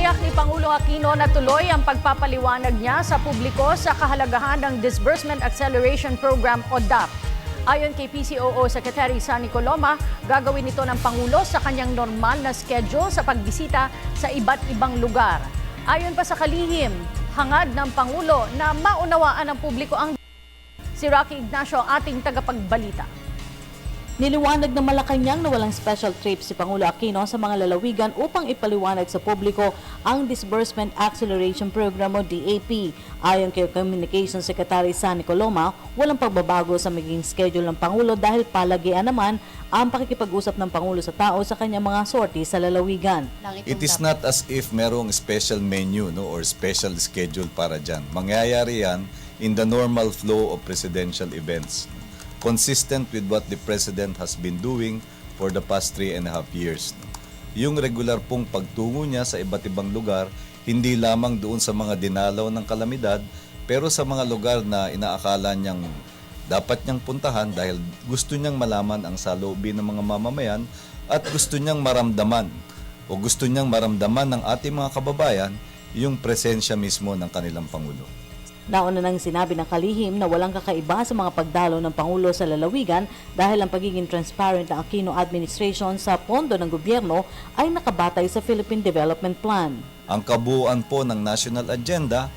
Tiniyak ni Pangulong Aquino na tuloy ang pagpapaliwanag niya sa publiko sa kahalagahan ng Disbursement Acceleration Program o DAP. Ayon kay PCOO Secretary Sunny Coloma, gagawin ito ng Pangulo sa kanyang normal na schedule sa pagbisita sa iba't ibang lugar. Ayon pa sa kalihim, hangad ng Pangulo na maunawaan ng publiko ang si Rocky Ignacio, ating tagapagbalita. Niliwanag ng Malacanang na walang special trip si Pangulo Aquino sa mga lalawigan upang ipaliwanag sa publiko ang Disbursement Acceleration Program o DAP. Ayon kay Communications Secretary Sunny Coloma, walang pagbabago sa magiging schedule ng Pangulo dahil palagian naman ang pakikipag-usap ng Pangulo sa tao sa kanyang mga sortie sa lalawigan. It is not as if merong special menu or special schedule para dyan. Mangyayari yan in the normal flow of presidential events, consistent with what the President has been doing for the past 3.5 years. Yung regular pong pagtungo niya sa iba't ibang lugar, hindi lamang doon sa mga dinalaw ng kalamidad, pero sa mga lugar na inaakala niyang dapat niyang puntahan dahil gusto niyang malaman ang saloobin ng mga mamamayan at gusto niyang maramdaman ng ating mga kababayan yung presensya mismo ng kanilang Pangulo. Nauna nang sinabi ng kalihim na walang kakaiba sa mga pagdalo ng Pangulo sa lalawigan dahil ang pagiging transparent ng Aquino administration sa pondo ng gobyerno ay nakabatay sa Philippine Development Plan. Ang kabuuan po ng national agenda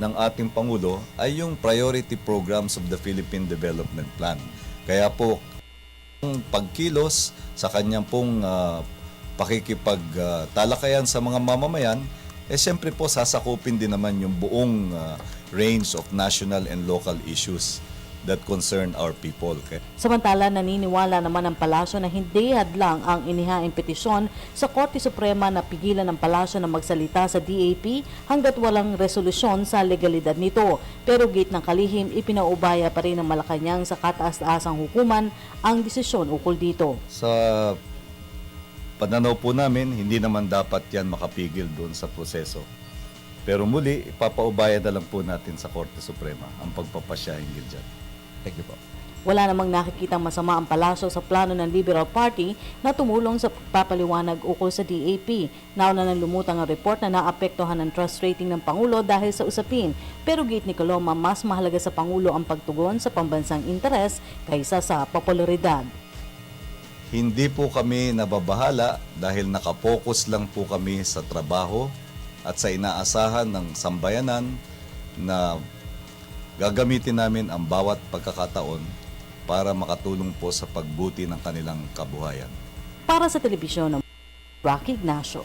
ng ating Pangulo ay yung priority programs of the Philippine Development Plan. Kaya po, ang pagkilos sa kanyang pong pakikipagtalakayan sa mga mamamayan, siyempre po sasakupin din naman yung buong range of national and local issues that concern our people. Samantala, naniniwala naman ang palasyo na hindi hadlang ang inihaing petisyon sa Korte Suprema na pigilan ng palasyo na magsalita sa DAP hanggat walang resolusyon sa legalidad nito. Pero gate ng kalihim, ipinaubaya pa rin ng Malacanang sa kataas-taasang hukuman ang desisyon ukol dito. Sa pananaw po namin, hindi naman dapat yan makapigil doon sa proseso. Pero muli, ipapaubaya na lang po natin sa Korte Suprema ang pagpapasya hinggil dyan. Thank you po. Wala namang nakikitang masama ang palasyo sa plano ng Liberal Party na tumulong sa pagpapaliwanag ukol sa DAP. Nauna nang lumutang ang report na naapektuhan ng trust rating ng Pangulo dahil sa usapin. Pero gate ni Coloma, mas mahalaga sa Pangulo ang pagtugon sa pambansang interes kaysa sa popularidad. Hindi po kami nababahala dahil nakapokus lang po kami sa trabaho at sa inaasahan ng sambayanan na gagamitin namin ang bawat pagkakataon para makatulong po sa pagbuti ng kanilang kabuhayan. Para sa telebisyon ng Rocky Ignacio.